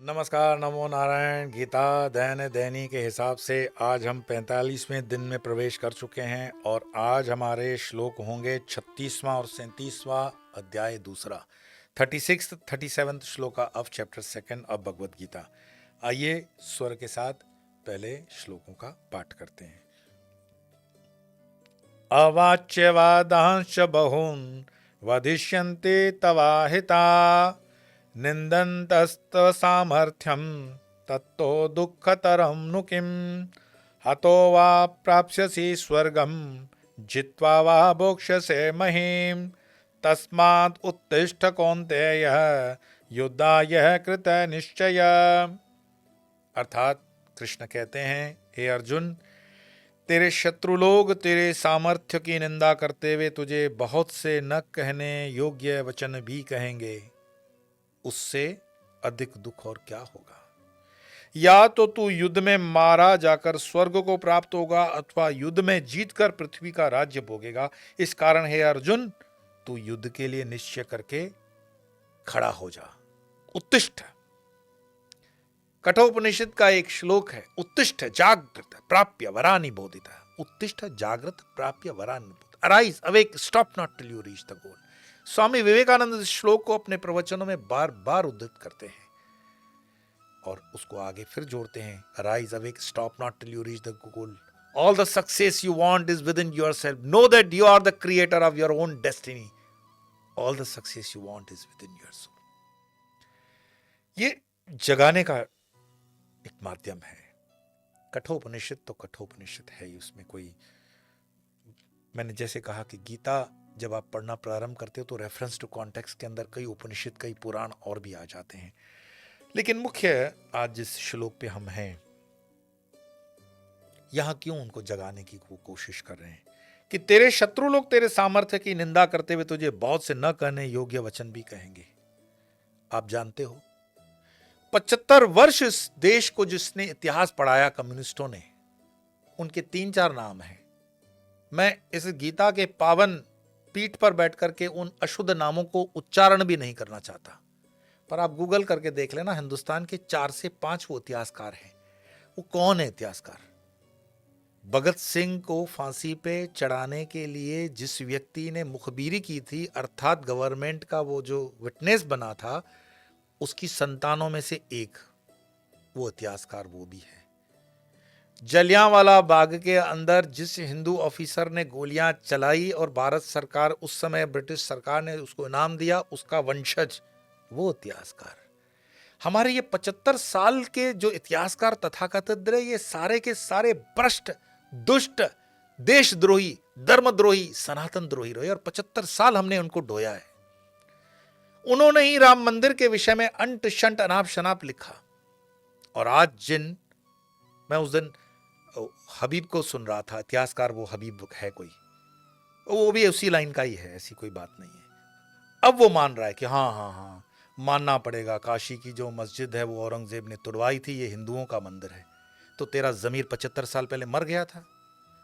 नमस्कार, नमो नारायण। गीता दैनी के हिसाब से आज हम 45वें दिन में प्रवेश कर चुके हैं और आज हमारे श्लोक होंगे 36वां और 37वां अध्याय दूसरा, 36th 37th श्लोक of chapter second of Bhagavad Gita. आइए स्वर के साथ पहले श्लोकों का पाठ करते हैं। अवाच्यवादांश बहून् वदिष्यन्ते तवाहिता निन्दन्तस्तव सामर्थ्यं तत्तो दुःखतरं नु किम् हतो वा प्राप्स्यसि स्वर्गं जित्वा वा भोक्ष्यसे महीम् तस्मात् उत्तिष्ठ कौन्तेय युद्धाय कृत निश्चय। अर्थात कृष्ण कहते हैं, हे अर्जुन, तेरे शत्रु लोग तेरे सामर्थ्य की निंदा करते हुए तुझे बहुत से न कहने योग्य वचन भी कहेंगे। उससे अधिक दुख और क्या होगा। या तो तू युद्ध में मारा जाकर स्वर्ग को प्राप्त होगा अथवा युद्ध में जीतकर पृथ्वी का राज्य भोगेगा। इस कारण हे अर्जुन, तू युद्ध के लिए निश्चय करके खड़ा हो जा। उत्तिष्ठ कठोपनिषद का एक श्लोक है, उत्तिष्ठ जागृत प्राप्य वरानि बोधिता। उत्तिष्ठ जागृत प्राप्य वरानि बोधिता। Arise, awake, stop not till you reach the goal. Swami Vivekananda इस श्लोक को अपने प्रवचनों में बार बार उद्धृत करते हैं और उसको आगे फिर जोड़ते हैं, arise, awake, stop not till you reach the goal. All the success you want is within yourself. Know that you are the creator of your own destiny. All the success you want is within your soul. ये जगाने का एक माध्यम है। कठोपनिषद तो कठोपनिषद है ही, उसमें कोई, मैंने जैसे कहा कि गीता जब आप पढ़ना प्रारंभ करते हो तो रेफरेंस टू कॉन्टेक्स्ट के अंदर कई उपनिषद, कई पुराण और भी आ जाते हैं। लेकिन मुख्य आज जिस श्लोक पे हम हैं, यहां क्यों उनको जगाने की कोशिश कर रहे हैं कि तेरे शत्रु लोग तेरे सामर्थ्य की निंदा करते हुए तुझे बहुत से न कहने योग्य वचन भी कहेंगे। आप जानते हो, 75 वर्ष इस देश को जिसने इतिहास पढ़ाया कम्युनिस्टों ने, उनके 3-4 नाम हैं। मैं इस गीता के पावन पीठ पर बैठ करके उन अशुद्ध नामों को उच्चारण भी नहीं करना चाहता, पर आप गूगल करके देख लेना, हिंदुस्तान के 4 से 5 वो इतिहासकार हैं। वो कौन है इतिहासकार? भगत सिंह को फांसी पे चढ़ाने के लिए जिस व्यक्ति ने मुखबिरी की थी, अर्थात गवर्नमेंट का वो जो विटनेस बना था, उसकी संतानों में से एक वो इतिहासकार वो भी है। जलियांवाला बाग के अंदर जिस हिंदू ऑफिसर ने गोलियां चलाई और भारत सरकार, उस समय ब्रिटिश सरकार ने उसको इनाम दिया, उसका वंशज वो इतिहासकार। हमारे ये 75 साल के जो इतिहासकार तथाकथित रहे, ये सारे के सारे भ्रष्ट, दुष्ट, देशद्रोही, धर्मद्रोही, सनातन द्रोही रहे और 75 साल हमने उनको ढोया है। उन्होंने ही राम मंदिर के विषय में अंट शंट अनाप शनाप लिखा। और आज जिन, मैं उस दिन हबीब को सुन रहा था, इतिहासकार वो हबीब है कोई, वो भी उसी लाइन का ही है, ऐसी कोई बात नहीं है। अब वो मान रहा है कि हाँ हाँ हाँ, मानना पड़ेगा, काशी की जो मस्जिद है वो औरंगजेब ने तुड़वाई थी, ये हिंदुओं का मंदिर है। तो तेरा जमीर 75 साल पहले मर गया था।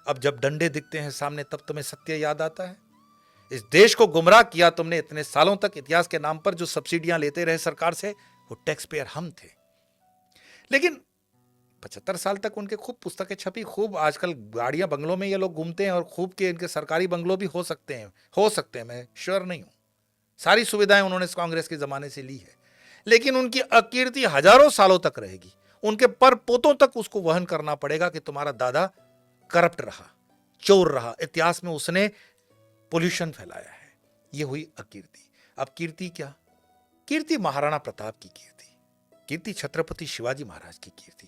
अब जब डंडे दिखते हैं सामने तब तुम्हें सत्य याद आता है। इस देश को गुमराह किया तुमने इतने सालों तक। इतिहास के नाम पर जो सब्सिडियां लेते रहे सरकार से, वो टैक्स पेयर हम थे। लेकिन 75 साल तक उनके खूब पुस्तकें छपी, खूब आजकल गाड़ियां बंगलों में ये लोग घूमते हैं और खूब के इनके सरकारी बंगलों भी हो सकते हैं, मैं श्योर नहीं हूं। सारी सुविधाएं उन्होंने कांग्रेस के जमाने से ली है, लेकिन उनकी अकीर्ति हजारों सालों तक रहेगी। उनके पर पोतों तक उसको वहन करना पड़ेगा कि तुम्हारा दादा करप्ट रहा, चोर रहा, इतिहास में उसने पोल्यूशन फैलाया है। यह हुई अकीर्ति। अब कीर्ति क्या? कीर्ति महाराणा प्रताप की कीर्ति, कीर्ति छत्रपति शिवाजी महाराज की कीर्ति,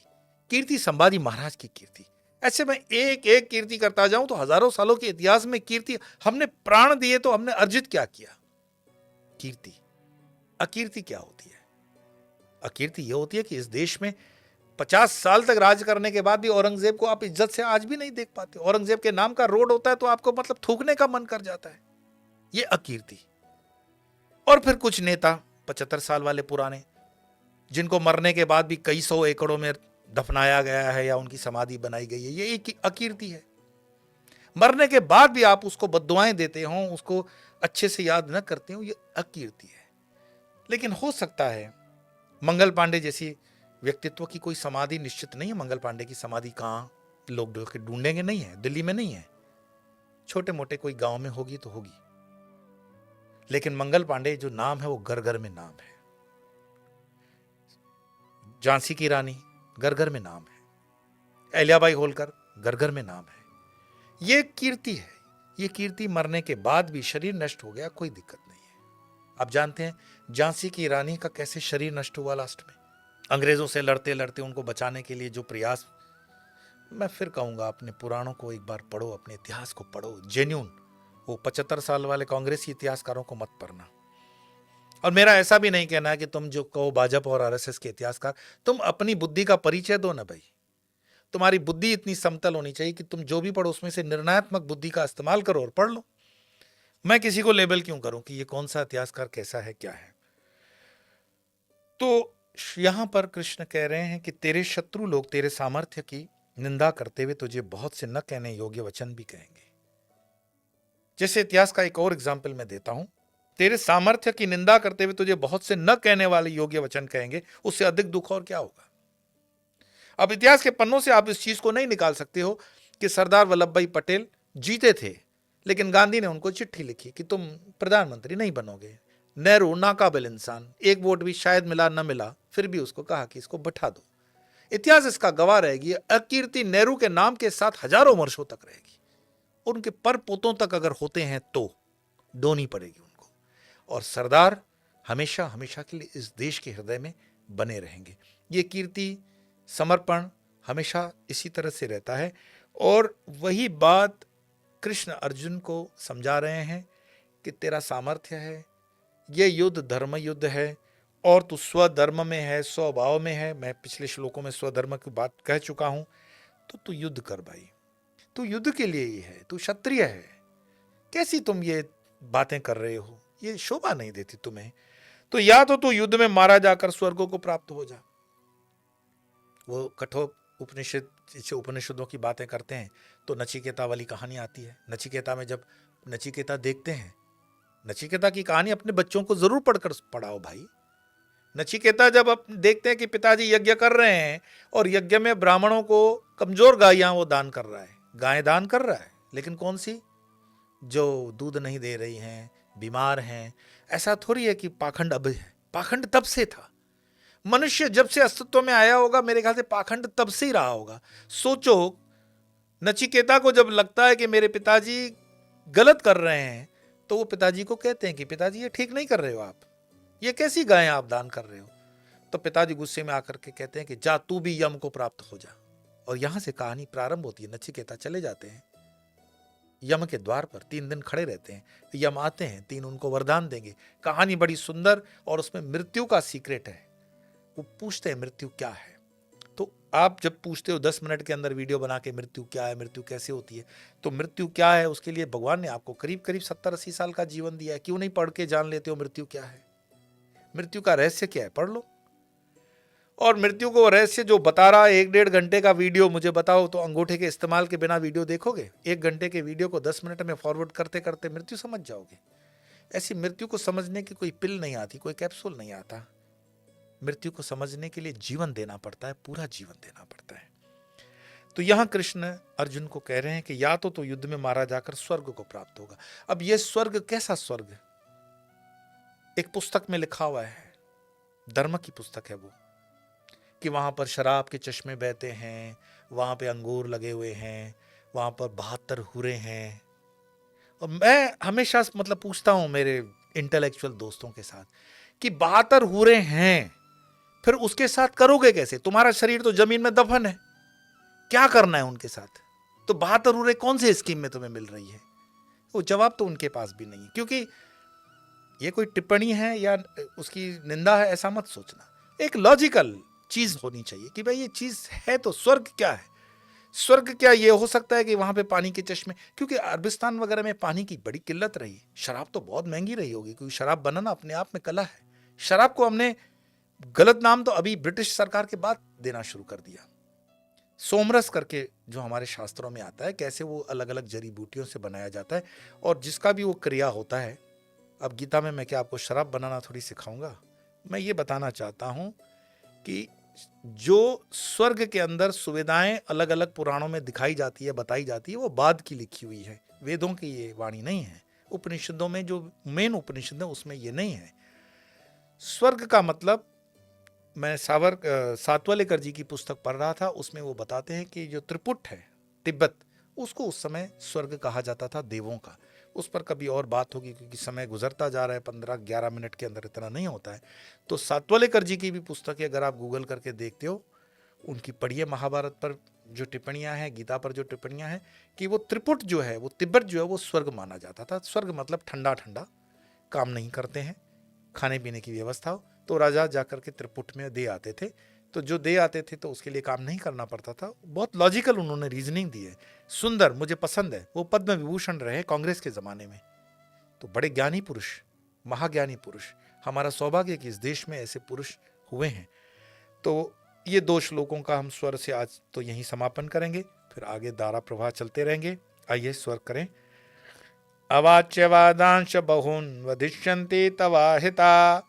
कीर्ति संभाजी महाराज की कीर्ति। ऐसे मैं एक एक कीर्ति करता जाऊं तो हजारों सालों के इतिहास में कीर्ति, हमने प्राण दिए तो हमने अर्जित क्या किया? कीर्ति। अकीर्ति क्या होती है? अकीर्ति यह होती है कि इस देश में 50 साल तक राज करने के बाद भी औरंगजेब को आप इज्जत से आज भी नहीं देख पाते। औरंगजेब के नाम का रोड होता है तो आपको मतलब थूकने का मन कर जाता है। यह अकीर्ति। और फिर कुछ नेता 75 साल वाले पुराने, जिनको मरने के बाद भी कई सौ एकड़ों में दफनाया गया है या उनकी समाधि बनाई गई है, ये एक अकीर्ति है। मरने के बाद भी आप उसको बद्दुआएं देते हो, उसको अच्छे से याद न करते हो, ये अकीर्ति है। लेकिन हो सकता है मंगल पांडे जैसी व्यक्तित्व की कोई समाधि निश्चित नहीं है। मंगल पांडे की समाधि कहाँ लोग ढूंढेंगे, नहीं है, दिल्ली में नहीं है, छोटे मोटे कोई गांव में होगी तो होगी, लेकिन मंगल पांडे जो नाम है वो घर घर में नाम है। झांसी की रानी घर घर में नाम है, अहिल्याबाई होलकर घर घर में नाम है। ये कीर्ति है। ये कीर्ति मरने के बाद भी शरीर नष्ट हो गया, कोई दिक्कत नहीं है। आप जानते हैं झांसी की रानी का कैसे शरीर नष्ट हुआ लास्ट में? अंग्रेजों से लड़ते लड़ते उनको बचाने के लिए जो प्रयास, मैं फिर कहूंगा अपने पुराणों को एक बार पढ़ो, अपने इतिहास को पढ़ो जेन्यून। वो 75 साल वाले कांग्रेसी इतिहासकारों को मत पढ़ना। और मेरा ऐसा भी नहीं कहना है कि तुम जो कहो भाजपा और आरएसएस के इतिहासकार, तुम अपनी बुद्धि का परिचय दो ना भाई। तुम्हारी बुद्धि इतनी समतल होनी चाहिए कि तुम जो भी पढ़ो उसमें से निर्णयात्मक बुद्धि का इस्तेमाल करो और पढ़ लो। मैं किसी को लेबल क्यों करूं कि ये कौन सा इतिहासकार कैसा है क्या है। तो यहां पर कृष्ण कह रहे हैं कि तेरे शत्रु लोग तेरे सामर्थ्य की निंदा करते हुए तुझे बहुत से न कहने योग्य वचन भी कहेंगे। जैसे इतिहास का एक और एग्जाम्पल मैं देता हूं, तेरे सामर्थ्य की निंदा करते हुए तुझे बहुत से न कहने वाले योग्य वचन कहेंगे, उससे अधिक दुख और क्या होगा। अब इतिहास के पन्नों से आप इस चीज को नहीं निकाल सकते हो कि सरदार वल्लभ भाई पटेल जीते थे, लेकिन गांधी ने उनको चिट्ठी लिखी कि तुम प्रधानमंत्री नहीं बनोगे। नेहरू नाकाबिल इंसान, एक वोट भी शायद मिला न मिला, फिर भी उसको कहा कि इसको बैठा दो। इतिहास इसका गवाह रहेगी। अकीर्ति नेहरू के नाम के साथ हजारों वर्षों तक रहेगी, और उनके पर पोतों तक अगर होते हैं तो ढोनी पड़ेगी उनको। और सरदार हमेशा हमेशा के लिए इस देश के हृदय में बने रहेंगे। ये कीर्ति समर्पण हमेशा इसी तरह से रहता है। और वही बात कृष्ण अर्जुन को समझा रहे हैं कि तेरा सामर्थ्य है, ये युद्ध धर्म युद्ध है, और तू स्वधर्म में है, स्वभाव में है। मैं पिछले श्लोकों में स्वधर्म की बात कह चुका हूं। तो तू युद्ध कर भाई, तू युद्ध के लिए ही है, तू क्षत्रिय है। कैसी तुम ये बातें कर रहे हो, ये शोभा नहीं देती तुम्हें। तो या तो तू युद्ध में मारा जाकर स्वर्गों को प्राप्त हो जा। वो कठोर उपनिषदों की बातें करते हैं तो नचिकेता वाली कहानी आती है। नचिकेता में जब नचिकेता देखते हैं, नचिकेता की कहानी अपने बच्चों को जरूर पढ़कर पढ़ाओ भाई। नचिकेता जब देखते हैं कि पिताजी यज्ञ कर रहे हैं और यज्ञ में ब्राह्मणों को कमजोर गायें वो दान कर रहा है, गायें दान कर रहा है, लेकिन कौन सी? जो दूध नहीं दे रही हैं, बीमार हैं। ऐसा थोड़ी है कि पाखंड अब है, पाखंड तब से था। मनुष्य जब से अस्तित्व में आया होगा मेरे ख्याल से पाखंड तब से ही रहा होगा। सोचो, नचिकेता को जब लगता है कि मेरे पिताजी गलत कर रहे हैं, तो वो पिताजी को कहते हैं कि पिताजी ये ठीक नहीं कर रहे हो आप, ये कैसी गायें आप दान कर रहे हो। तो पिताजी गुस्से में आकर के कहते हैं कि जा तू भी यम को प्राप्त हो जा। और यहां से कहानी प्रारंभ होती है। नचिकेता चले जाते हैं यम के द्वार पर, 3 दिन खड़े रहते हैं। यम आते हैं, 3 उनको वरदान देंगे। कहानी बड़ी सुंदर, और उसमें मृत्यु का सीक्रेट है। वो पूछते हैं मृत्यु क्या है। तो आप जब पूछते हो 10 मिनट के अंदर वीडियो बना के मृत्यु क्या है, मृत्यु कैसे होती है, तो मृत्यु क्या है उसके लिए भगवान ने आपको करीब करीब 70-80 साल का जीवन दिया है। क्यों नहीं पढ़ के जान लेते हो मृत्यु क्या है? मृत्यु का रहस्य क्या है, पढ़ लो। और मृत्यु को रहस्य जो बता रहा है, 1-1.5 घंटे का वीडियो मुझे बताओ तो अंगूठे के इस्तेमाल के बिना वीडियो देखोगे? 1 घंटे के वीडियो को 10 मिनट में फॉरवर्ड करते करते मृत्यु समझ जाओगे। ऐसी मृत्यु को समझने की कोई पिल नहीं आती, कोई कैप्सूल नहीं आता। मृत्यु को समझने के लिए जीवन देना पड़ता है, पूरा जीवन देना पड़ता है। तो यहां कृष्ण अर्जुन को कह रहे हैं कि या तो युद्ध में मारा जाकर स्वर्ग को प्राप्त होगा। अब यह स्वर्ग कैसा स्वर्ग? एक पुस्तक में लिखा हुआ है, धर्म की पुस्तक है वो, कि वहां पर शराब के चश्मे बहते हैं, वहां पे अंगूर लगे हुए हैं, वहां पर 72 हुरे हैं। और मैं हमेशा मतलब पूछता हूं मेरे इंटेलेक्चुअल दोस्तों के साथ कि 72 हुरे हैं, फिर उसके साथ करोगे कैसे? तुम्हारा शरीर तो जमीन में दफन है, क्या करना है उनके साथ? तो 72 हुरे कौन से स्कीम में तुम्हें मिल रही है? वो जवाब तो उनके पास भी नहीं है। क्योंकि ये कोई टिप्पणी है या उसकी निंदा है ऐसा मत सोचना। एक लॉजिकल चीज होनी चाहिए कि भाई ये चीज है तो स्वर्ग क्या है? स्वर्ग क्या ये हो सकता है कि वहां पे पानी के चश्मे? क्योंकि अरबिस्तान वगैरह में पानी की बड़ी किल्लत रही, शराब तो बहुत महंगी रही होगी, क्योंकि शराब बनाना अपने आप में कला है। शराब को हमने गलत नाम तो अभी ब्रिटिश सरकार के बाद देना शुरू कर दिया। सोमरस करके जो हमारे शास्त्रों में आता है, कैसे वो अलग अलग जड़ी बूटियों से बनाया जाता है और जिसका भी वो क्रिया होता है। अब गीता में मैं क्या आपको शराब बनाना थोड़ी सिखाऊंगा? मैं ये बताना चाहता हूं कि जो स्वर्ग के अंदर सुविधाएं अलग अलग पुराणों में दिखाई जाती है, बताई जाती है, वो बाद की लिखी हुई है, वेदों की ये वाणी नहीं है। उपनिषदों में जो मेन उपनिषद है उसमें ये नहीं है। स्वर्ग का मतलब, मैं सातवालेकर जी की पुस्तक पढ़ रहा था, उसमें वो बताते हैं कि जो त्रिपुट है तिब्बत, उसको उस समय स्वर्ग कहा जाता था देवों का। उस पर कभी और बात होगी क्योंकि समय गुजरता जा रहा है, 15-11 मिनट के अंदर इतना नहीं होता है। तो सातवालेकर जी की भी पुस्तक है, अगर आप गूगल करके देखते हो, उनकी पढ़िए, महाभारत पर जो टिप्पणियां हैं, गीता पर जो टिप्पणियां हैं, कि वो त्रिपुट जो है, वो तिब्बत जो है, वो स्वर्ग माना जाता था। स्वर्ग मतलब ठंडा ठंडा, काम नहीं करते हैं, खाने पीने की व्यवस्था हो तो राजा जाकर के त्रिपुट में दे आते थे। तो जो दे आते थे तो उसके लिए काम नहीं करना पड़ता था। बहुत लॉजिकल उन्होंने रीजनिंग दी है, सुंदर, मुझे पसंद है। वो पद्म विभूषण रहे कांग्रेस के ज़माने में। तो बड़े ज्ञानी पुरुष, महाज्ञानी पुरुष, हमारा सौभाग्य कि इस देश में ऐसे पुरुष हुए हैं। तो ये 2 श्लोकों का हम स्वर से आज तो यहीं समापन करेंगे, फिर आगे धारा प्रवाह चलते रहेंगे। आइए स्वर करें। अवाच्यवादांश बहून् वदिष्यन्ति तवाहिता,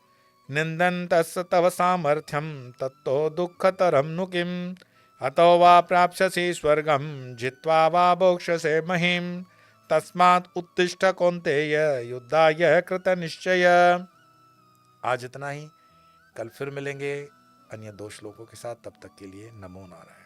निन्दन्तस्य तव सामर्थ्यं तत्तो दुःखतरं नु किम्। हतो वा प्राप्स्यसि स्वर्गं जित्वा वा भोक्ष्यसे महीम्। तस्मात् उत्तिष्ठ कौन्तेय युद्धाय कृतनिश्चय। आज इतना ही, कल फिर मिलेंगे अन्य 2 श्लोकों के साथ। तब तक के लिए नमो नारायण।